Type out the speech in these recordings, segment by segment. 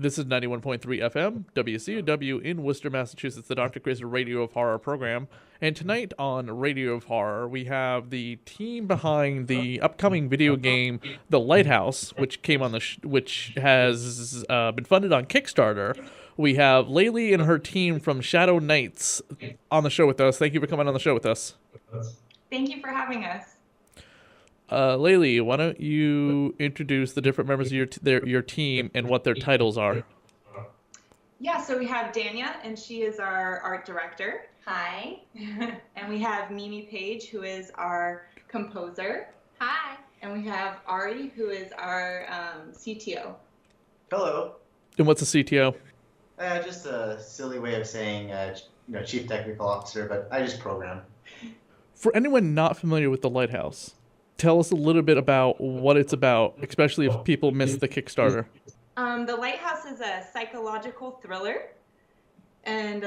This is 91.3 FM, WCW in Worcester, Massachusetts, the Dr. Chris Radio of Horror program. And tonight on Radio of Horror, we have the team behind the upcoming video game, The Lighthouse, which came on which has been funded on Kickstarter. We have Laylee and her team from Shadow Knights on the show with us. Thank you for coming on the show with us. Thank you for having us. Laylee, why don't you introduce the different members of your team and what their titles are? Yeah, so we have Danya, and she is our art director. Hi. And we have Mimi Page, who is our composer. Hi. And we have Ari, who is our CTO. Hello. And what's a CTO? Just a silly way of saying, Chief Technical Officer, but I just program. For anyone not familiar with the Lighthouse, tell us a little bit about what it's about, especially if people missed the Kickstarter. The Lighthouse is a psychological thriller, and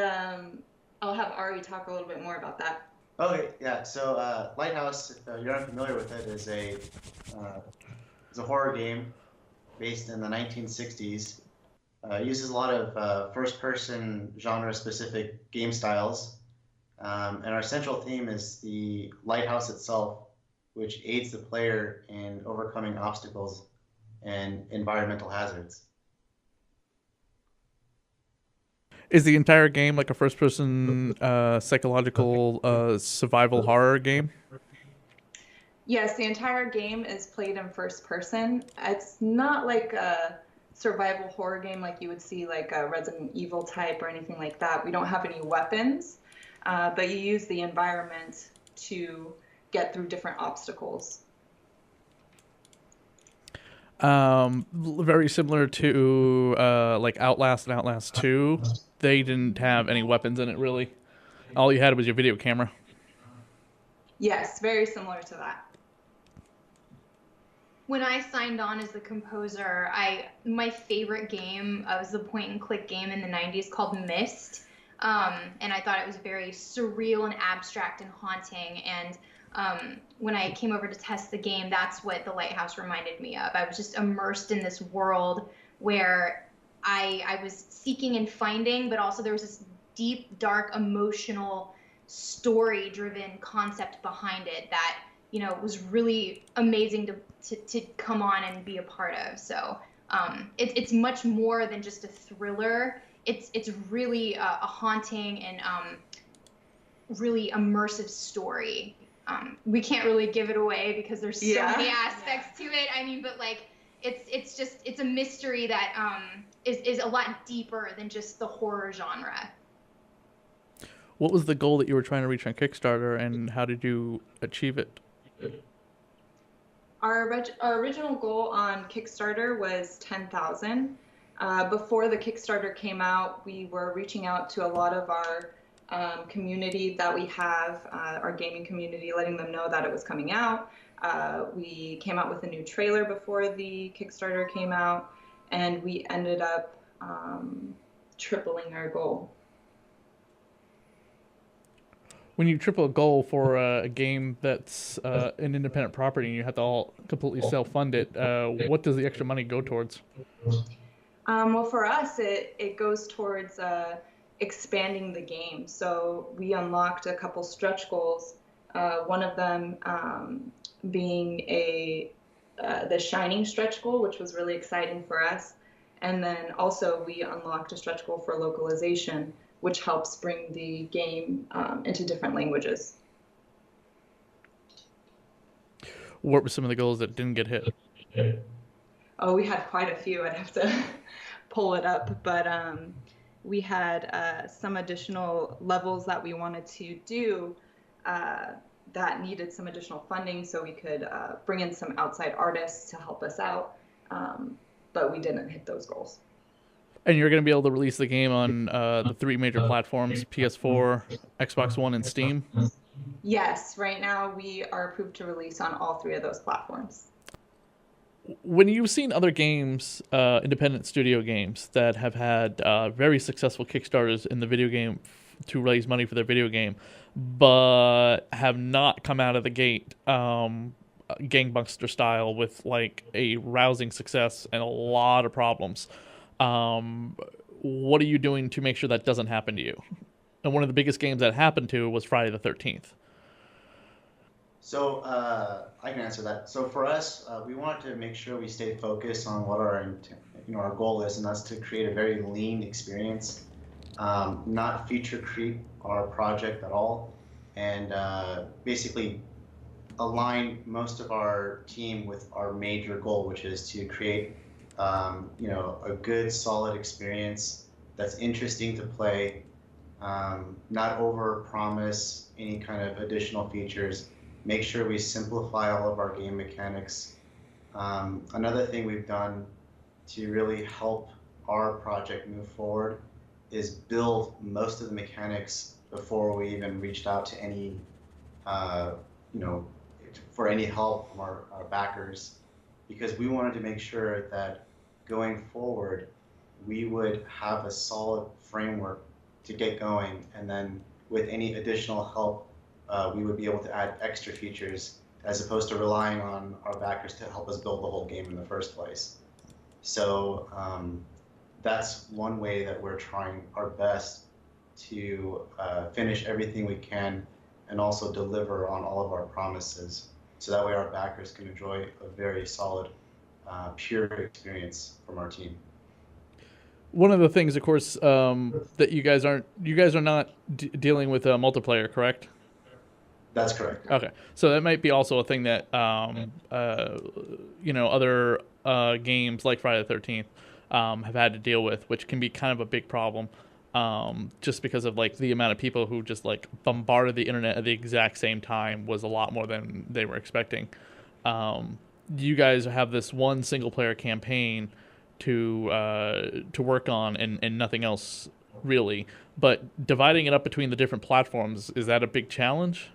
I'll have Ari talk a little bit more about that. Okay, yeah. So Lighthouse, if you're unfamiliar with it, is a horror game based in the 1960s. It uses a lot of first-person genre-specific game styles, and our central theme is the lighthouse itself, which aids the player in overcoming obstacles and environmental hazards. Is the entire game like a first-person psychological survival horror game? Yes, the entire game is played in first person. It's not like a survival horror game like you would see like a Resident Evil type or anything like that. We don't have any weapons, but you use the environment to get through different obstacles. Very similar to like Outlast and Outlast 2. They didn't have any weapons in it, really. All you had was your video camera. Yes, very similar to that. When I signed on as the composer, my favorite game was a point-and-click game in the 90s called Myst. And I thought it was very surreal and abstract and haunting. And when I came over to test the game, that's what the Lighthouse reminded me of. I was just immersed in this world where I was seeking and finding, but also there was this deep, dark, emotional, story-driven concept behind it that, was really amazing to come on and be a part of. So it's much more than just a thriller. It's really a haunting and really immersive story. We can't really give it away because there's so many aspects to it. I mean, but like, it's a mystery that is a lot deeper than just the horror genre. What was the goal that you were trying to reach on Kickstarter, and how did you achieve it? Our original goal on Kickstarter was 10,000. Before the Kickstarter came out, we were reaching out to a lot of our community that we have, our gaming community, letting them know that it was coming out. We came out with a new trailer before the Kickstarter came out, and we ended up tripling our goal. When you triple a goal for a game that's an independent property and you have to all completely self-fund it, what does the extra money go towards? Well, for us, it goes towards expanding the game. So we unlocked a couple stretch goals. One of them being the Shining stretch goal, which was really exciting for us. And then also we unlocked a stretch goal for localization, which helps bring the game into different languages. What were some of the goals that didn't get hit? Oh, we had quite a few. I'd have to pull it up, but we had some additional levels that we wanted to do that needed some additional funding, so we could bring in some outside artists to help us out, but we didn't hit those goals. And you're going to be able to release the game on the three major platforms, PS4, Xbox One, and Steam? Yes, right now we are approved to release on all three of those platforms. When you've seen other games, independent studio games, that have had very successful Kickstarters in the video game to raise money for their video game, but have not come out of the gate gangbuster style with like a rousing success and a lot of problems, What are you doing to make sure that doesn't happen to you? And one of the biggest games that happened to was Friday the 13th. So I can answer that. So for us, we wanted to make sure we stay focused on what our goal is, and that's to create a very lean experience, not feature creep our project at all, and basically align most of our team with our major goal, which is to create a good, solid experience that's interesting to play, not over promise any kind of additional features. Make sure we simplify all of our game mechanics. Another thing we've done to really help our project move forward is build most of the mechanics before we even reached out to any, for any help from our backers, because we wanted to make sure that going forward, we would have a solid framework to get going, and then with any additional help, we would be able to add extra features as opposed to relying on our backers to help us build the whole game in the first place. So that's one way that we're trying our best to finish everything we can and also deliver on all of our promises. So that way our backers can enjoy a very solid, pure experience from our team. One of the things, of course, that you guys are not dealing with multiplayer, correct? That's correct. Okay, so that might be also a thing that other games like Friday the 13th have had to deal with, which can be kind of a big problem, just because of like the amount of people who just like bombarded the internet at the exact same time was a lot more than they were expecting. You guys have this one single player campaign to work on and nothing else really, but dividing it up between the different platforms, is that a big challenge?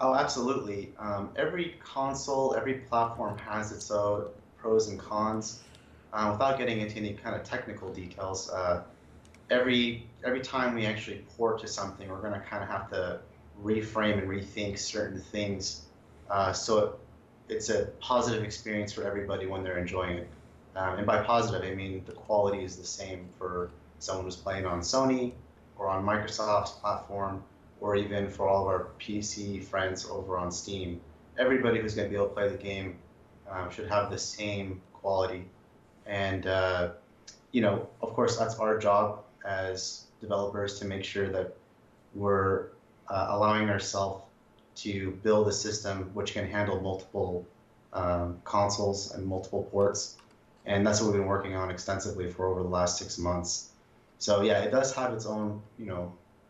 Oh, absolutely. Every console, every platform has its own pros and cons. Without getting into any kind of technical details, every time we actually port to something, we're going to kind of have to reframe and rethink certain things, so it's a positive experience for everybody when they're enjoying it. And by positive, I mean the quality is the same for someone who's playing on Sony or on Microsoft's platform, or even for all of our PC friends over on Steam. Everybody who's going to be able to play the game should have the same quality. And, of course, that's our job as developers to make sure that we're allowing ourselves to build a system which can handle multiple consoles and multiple ports. And that's what we've been working on extensively for over the last 6 months. So yeah, it does have its own,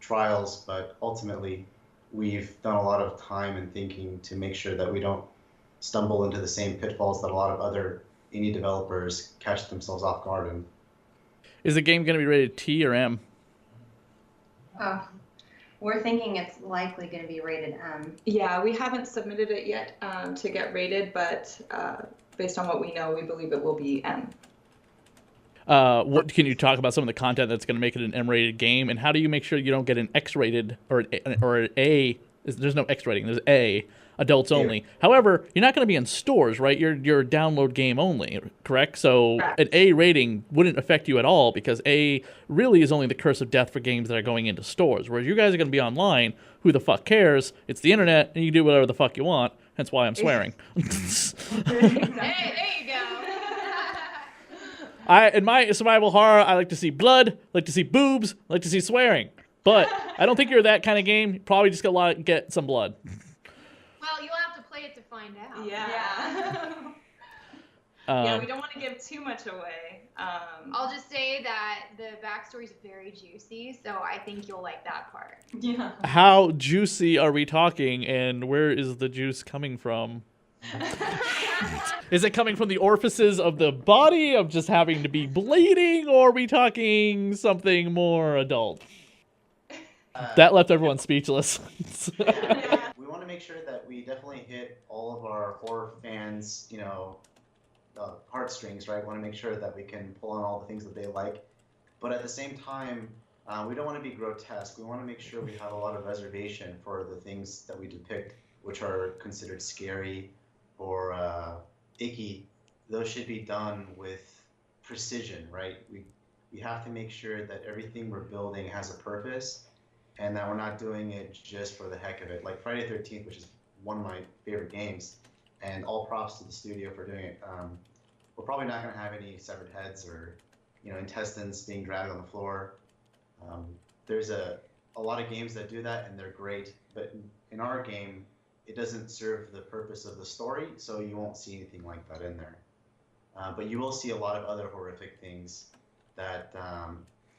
trials, but ultimately we've done a lot of time and thinking to make sure that we don't stumble into the same pitfalls that a lot of other indie developers catch themselves off guard in. Is the game going to be rated T or M? We're thinking it's likely going to be rated M. Yeah, we haven't submitted it yet to get rated, but based on what we know, we believe it will be M. What can you talk about some of the content that's going to make it an M-rated game, and how do you make sure you don't get an X-rated or an A? There's no X rating. There's A, adults only. Yeah. However, you're not going to be in stores, right? You're a download game only, correct? So an A rating wouldn't affect you at all because A really is only the curse of death for games that are going into stores. Whereas you guys are going to be online. Who the fuck cares? It's the internet, and you do whatever the fuck you want. That's why I'm swearing. Hey, there you go. In my survival horror, I like to see blood, like to see boobs, like to see swearing. But I don't think you're that kind of game. You're probably just gonna get some blood. Well, you'll have to play it to find out. Yeah. Yeah, we don't want to give too much away. I'll just say that the backstory is very juicy, so I think you'll like that part. Yeah. How juicy are we talking, and where is the juice coming from? Is it coming from the orifices of the body of just having to be bleeding, or are we talking something more adult? That left everyone speechless. Yeah. We want to make sure that we definitely hit all of our horror fans, heartstrings, right? We want to make sure that we can pull on all the things that they like. But at the same time, we don't want to be grotesque. We want to make sure we have a lot of reservation for the things that we depict, which are considered scary or icky. Those should be done with precision, right? We have to make sure that everything we're building has a purpose, and that we're not doing it just for the heck of it. Like Friday the 13th, which is one of my favorite games, and all props to the studio for doing it. We're probably not going to have any severed heads or, intestines being dragged on the floor. There's a lot of games that do that, and they're great. But in our game, it doesn't serve the purpose of the story, so you won't see anything like that in there. But you will see a lot of other horrific things that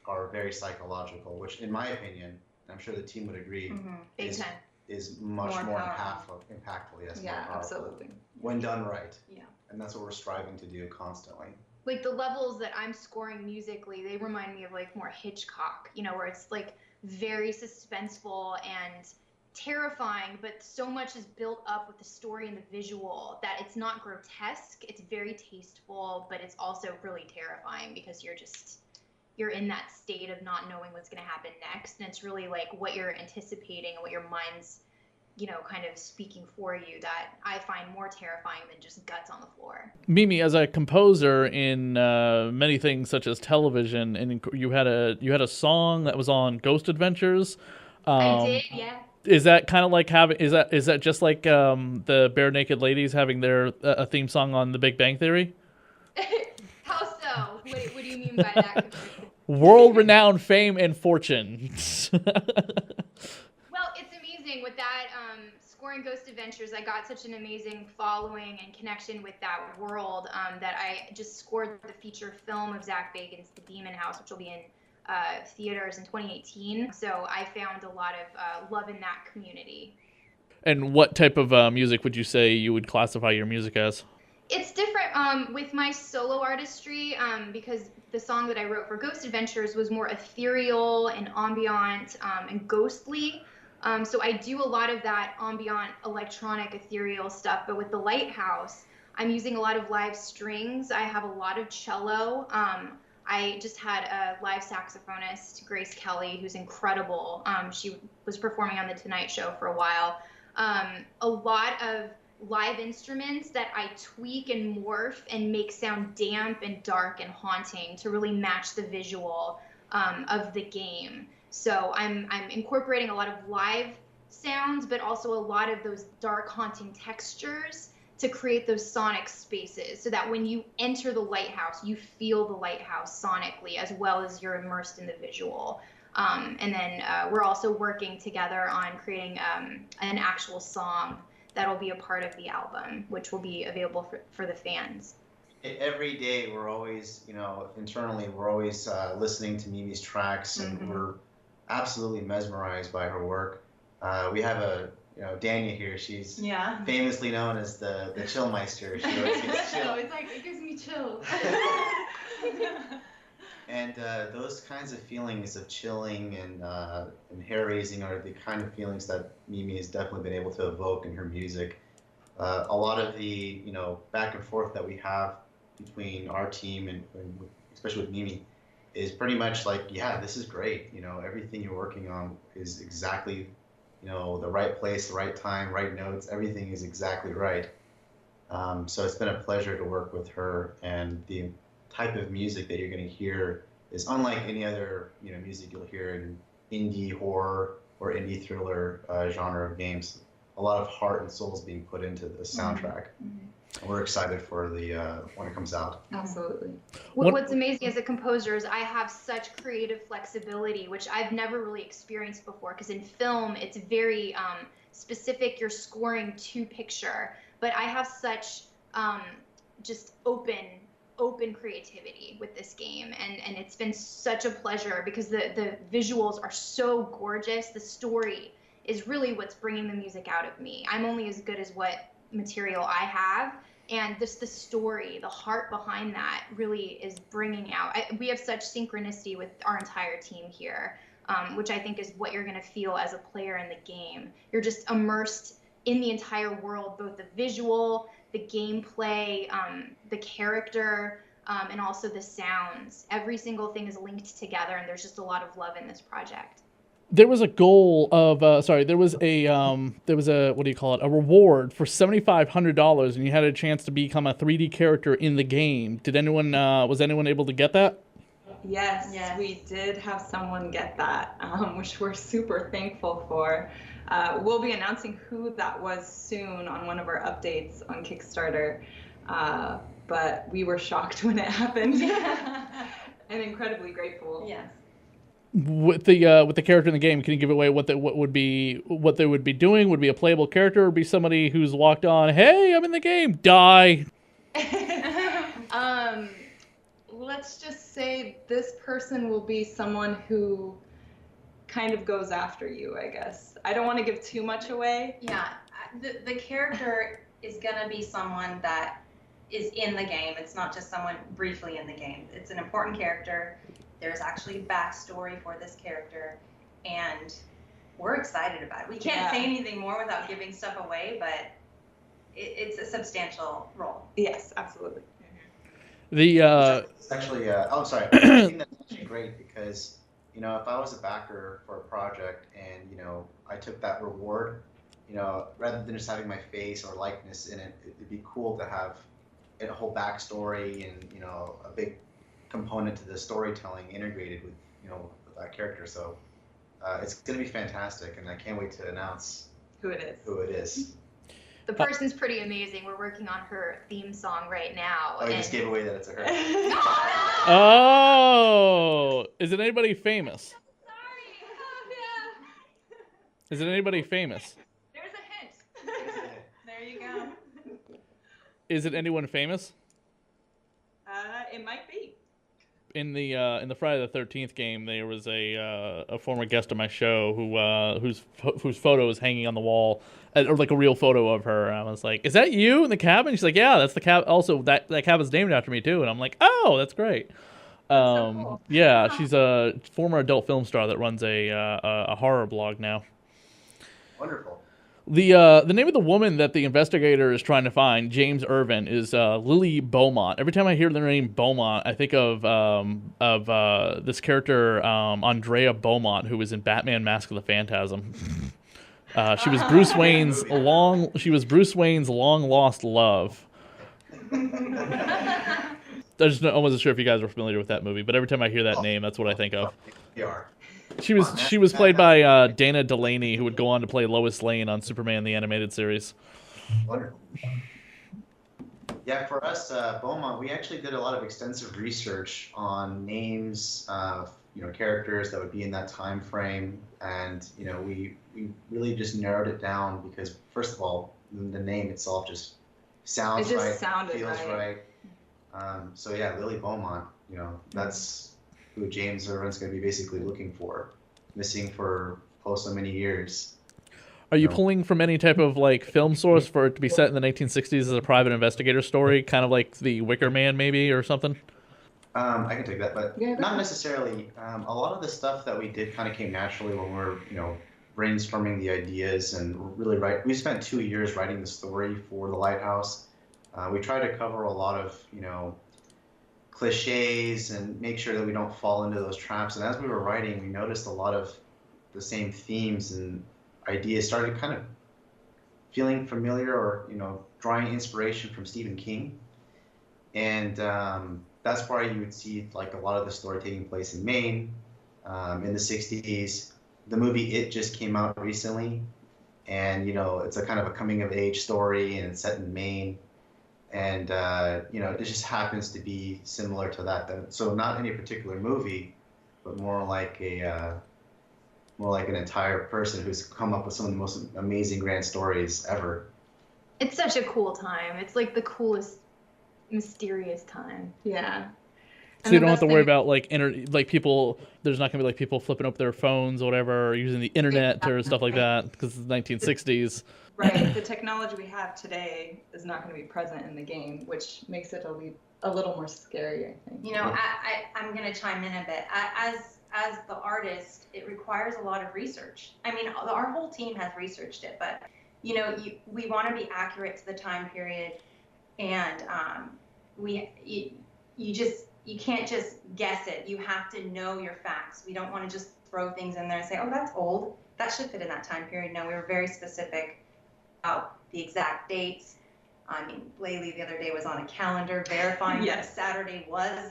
are very psychological, which, in my opinion, and I'm sure the team would agree, Big is, time. is much More more powerful. impactful. Yes, Yeah, more powerful, absolutely. when done right. Yeah. And that's what we're striving to do constantly. Like the levels that I'm scoring musically, they remind me of like more Hitchcock, where it's like very suspenseful and terrifying, but so much is built up with the story and the visual that it's not grotesque. It's very tasteful, but it's also really terrifying because you're in that state of not knowing what's going to happen next. And it's really like what you're anticipating and what your mind's, kind of speaking for you that I find more terrifying than just guts on the floor. Mimi, as a composer in many things such as television, and you had a song that was on Ghost Adventures. I did, yeah. Is that kind of like having? Is that just like the Bare Naked Ladies having their a theme song on The Big Bang Theory? How so? What do you mean by that? World-renowned fame and fortune. Well, it's amazing with that scoring Ghost Adventures. I got such an amazing following and connection with that world that I just scored the feature film of Zach Bacon's The Demon House, which will be in theaters in 2018. So I found a lot of love in that community. And what type of music would you say you would classify your music as? It's different with my solo artistry because the song that I wrote for Ghost Adventures was more ethereal and ambient and ghostly. So I do a lot of that ambient, electronic, ethereal stuff. But with the Lighthouse, I'm using a lot of live strings. I have a lot of cello. I just had a live saxophonist, Grace Kelly, who's incredible. She was performing on The Tonight Show for a while. A lot of live instruments that I tweak and morph and make sound damp and dark and haunting to really match the visual of the game. So I'm incorporating a lot of live sounds, but also a lot of those dark, haunting textures to create those sonic spaces so that when you enter the lighthouse, you feel the lighthouse sonically as well as you're immersed in the visual. And then we're also working together on creating an actual song that'll be a part of the album, which will be available for the fans. Every day we're always, internally we're always listening to Mimi's tracks, and we're absolutely mesmerized by her work. We have Dania here. She's famously known as the Chillmeister. She always gets chill. It's like, it gives me chills. And those kinds of feelings of chilling and hair raising are the kind of feelings that Mimi has definitely been able to evoke in her music. A lot of the back and forth that we have between our team and especially with Mimi is pretty much like, yeah, this is great. Everything you're working on is exactly the right place, the right time, right notes. Everything is exactly right. So it's been a pleasure to work with her, and the type of music that you're going to hear is unlike any other music you'll hear in indie horror or indie thriller genre of games. A lot of heart and soul is being put into the soundtrack. And we're excited for the when it comes out. Absolutely. What's amazing as a composer is I have such creative flexibility, which I've never really experienced before, because in film it's very specific. You're scoring to picture, but I have such just open creativity with this game, and it's been such a pleasure because the visuals are so gorgeous. The story is really what's bringing the music out of me. I'm only as good as what material I have, and the story, the heart behind that really is bringing out. We have such synchronicity with our entire team here, which I think is what you're going to feel as a player in the game. You're just immersed in the entire world, both the visual, the gameplay, the character, and also the sounds. Every single thing is linked together, and there's just a lot of love in this project. There was a goal of there was a what do you call it? A reward for $7,500, and you had a chance to become a 3D character in the game. Did anyone was anyone able to get that? Yes, Yes. we did have someone get that, which we're super thankful for. We'll be announcing who that was soon on one of our updates on Kickstarter. But we were shocked when it happened and incredibly grateful. Yes. With the character in the game, can you give away what they would be doing? Would it be a playable character, or be somebody who's walked on, "Hey, I'm in the game, die"? Let's just say this person will be someone who kind of goes after you, I guess. I don't want to give too much away. Yeah, the character is gonna be someone that is in the game. It's not just someone briefly in the game. It's an important character. There's actually backstory for this character, and we're excited about it. We can't say anything more without giving stuff away, but it's a substantial role. Yes, absolutely. It's actually, I'm sorry. I think that's actually great because, you know, if I was a backer for a project and, you know, I took that reward, you know, rather than just having my face or likeness in it, it'd be cool to have a whole backstory and, you know, a big component to the storytelling integrated with, you know, with that character. So it's going to be fantastic, and I can't wait to announce Who it is. who it is. The person's pretty amazing. We're working on her theme song right now. Oh, you just gave away that it's a her. Oh, is it anybody famous? Sorry. Oh, yeah. Is it anybody famous? There's a hint. There you go. Is it anyone famous? It might be. In the Friday the 13th game, there was a former guest on my show whose photo is hanging on the wall, or like a real photo of her. And I was like, "Is that you in the cabin?" She's like, "Yeah, that's the cabin. Also, that cabin's named after me too." And I'm like, "Oh, that's great." So cool. Yeah, she's a former adult film star that runs a horror blog now. Wonderful. The name of the woman that the investigator is trying to find, James Irvin, is Lily Beaumont. Every time I hear the name Beaumont, I think of this character Andrea Beaumont, who was in Batman: Mask of the Phantasm. She was Bruce Wayne's long lost love. I wasn't sure if you guys were familiar with that movie, but every time I hear that name, that's what I think of. You are. She was played by Dana Delaney, who would go on to play Lois Lane on Superman the Animated Series. Wonderful. Yeah, for us, Beaumont, we actually did a lot of extensive research on names of, you know, characters that would be in that time frame, and, you know, we really just narrowed it down because, first of all, the name itself just sounds It just right, sounded feels right. So yeah, Lily Beaumont, you know, that's who James Irvin's going to be basically looking for, missing for so many years. Are you pulling from any type of like film source for it to be set in the 1960s as a private investigator story, kind of like The Wicker Man, maybe, or something? I can take that, but Yeah, not necessarily. A lot of the stuff that we did kind of came naturally when we were, you know, brainstorming the ideas and really we spent 2 years writing the story for the Lighthouse. We tried to cover a lot of, you know, cliches and make sure that we don't fall into those traps. And as we were writing, we noticed a lot of the same themes and ideas started kind of feeling familiar, or, you know, drawing inspiration from Stephen King. And that's why you would see like a lot of the story taking place in Maine in the 60s. The movie It just came out recently, and, you know, it's a kind of a coming of age story, and it's set in Maine. And, you know, it just happens to be similar to that. So not any particular movie, but more like an entire person who's come up with some of the most amazing grand stories ever. It's such a cool time. It's like the coolest, mysterious time. Yeah. So you don't have to worry about like people. There's not gonna be like people flipping up their phones or whatever, or using the internet or stuff like that, because it's the 1960s. Right. The technology we have today is not going to be present in the game, which makes it a little more scary, I think. You know, I'm going to chime in a bit. As the artist, it requires a lot of research. I mean, our whole team has researched it, but, you know, we want to be accurate to the time period, and you can't just guess it. You have to know your facts. We don't want to just throw things in there and say, oh, that's old. That should fit in that time period. No, we were very specific about the exact dates. I mean, Laylee the other day was on a calendar verifying that Saturday was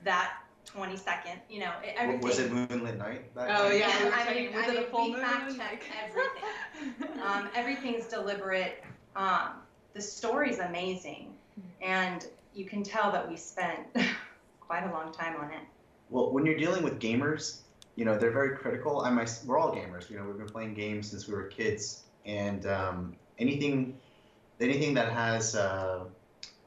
that 22nd. You know, everything. Was it moonlit night? Oh yeah, Was it a full moon? We fact check everything. Everything's deliberate. The story's amazing, and you can tell that we spent quite a long time on it. Well, when you're dealing with gamers, you know, they're very critical. We're all gamers. You know, we've been playing games since we were kids, and anything that has a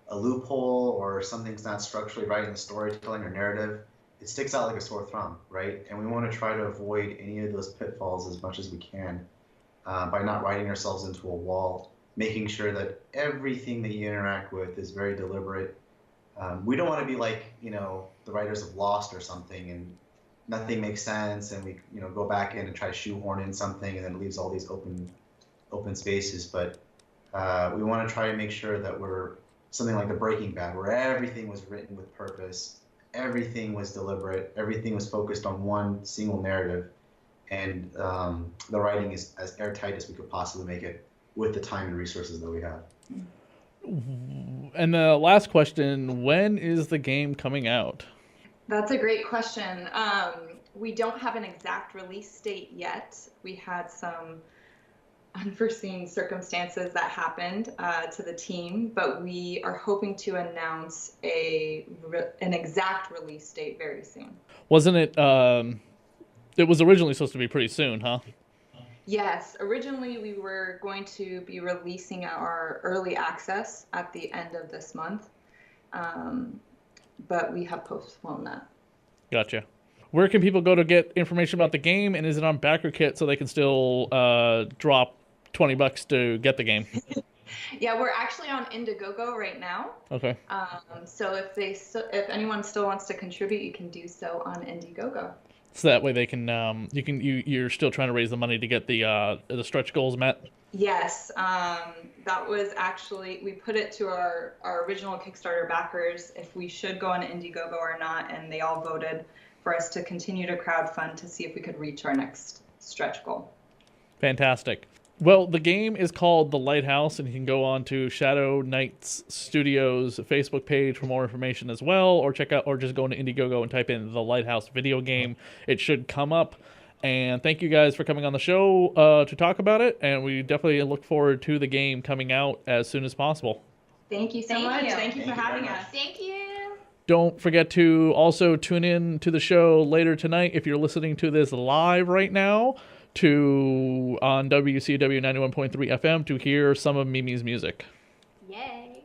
loophole or something's not structurally right in the storytelling or narrative, it sticks out like a sore thumb, right? And we want to try to avoid any of those pitfalls as much as we can by not writing ourselves into a wall, making sure that everything that you interact with is very deliberate. We don't want to be like, you know, the writers of Lost or something, and nothing makes sense, and we, you know, go back in and try to shoehorn in something, and then it leaves all these open spaces. But we want to try to make sure that we're something like the Breaking Bad, where everything was written with purpose, everything was deliberate, everything was focused on one single narrative, and the writing is as airtight as we could possibly make it with the time and resources that we have. And the last question, when is the game coming out? That's a great question. We don't have an exact release date yet. We had some unforeseen circumstances that happened to the team, but we are hoping to announce an exact release date very soon. Wasn't it, it was originally supposed to be pretty soon, huh? Yes, originally we were going to be releasing our early access at the end of this month, but we have postponed that. Gotcha. Where can people go to get information about the game, and is it on BackerKit so they can still drop $20 to get the game? Yeah, we're actually on Indiegogo right now. Okay. So if anyone still wants to contribute, you can do so on Indiegogo. So that way they can you're still trying to raise the money to get the stretch goals met? Yes, that was actually, we put it to our original Kickstarter backers if we should go on Indiegogo or not, and they all voted for us to continue to crowdfund to see if we could reach our next stretch goal. Fantastic. Well, the game is called The Lighthouse, and you can go on to Shadow Knights Studios Facebook page for more information as well, or just go into Indiegogo and type in The Lighthouse video game. It should come up. And thank you guys for coming on the show to talk about it, and we definitely look forward to the game coming out as soon as possible. Thank you so much. Thank you for having us. Thank you. Don't forget to also tune in to the show later tonight if you're listening to this live right now on WCW 91.3 FM to hear some of Mimi's music. Yay.